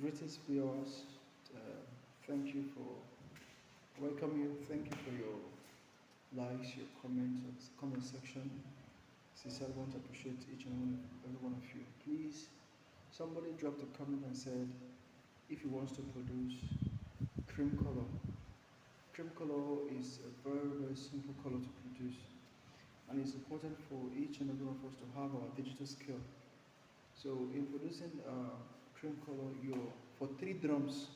Greetings, viewers. Thank you for welcome you. Thank you for your likes, your comments, on the comment section. Sincerely want to appreciate each and every one of you. Please, somebody dropped a comment and said if he wants to produce cream color. Cream color is a very simple color to produce, and it's important for each and every one of us to have our digital skill. So in producing cream color, for three drums,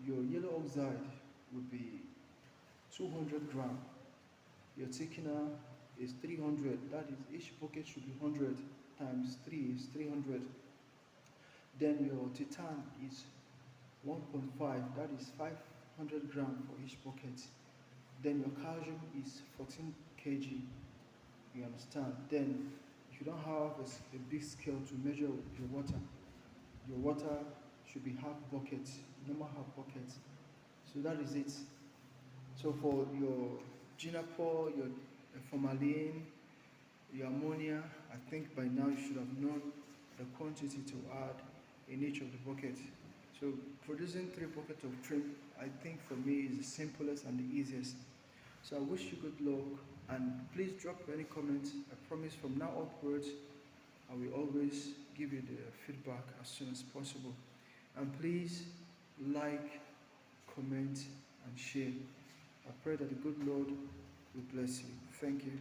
your yellow oxide would be 200 gram. Your thickener is 300. That is, each bucket should be 100 times 3 is 300. Then your titan is 1.5. That is 500 gram for each bucket. Then your calcium is 14 kg. You understand? Then if you don't have a big scale to measure your water should be half bucket, normal half bucket. So that is it. So for your Ginapol, your formalin, your ammonia, I think by now you should have known the quantity to add in each of the buckets. So producing 3 buckets of trim, I think for me is the simplest and the easiest. So I wish you good luck, and please drop any comments. I promise from now upwards I will always give you the feedback as soon as possible. And please like, comment and share. I pray that the good Lord will bless you. Thank you.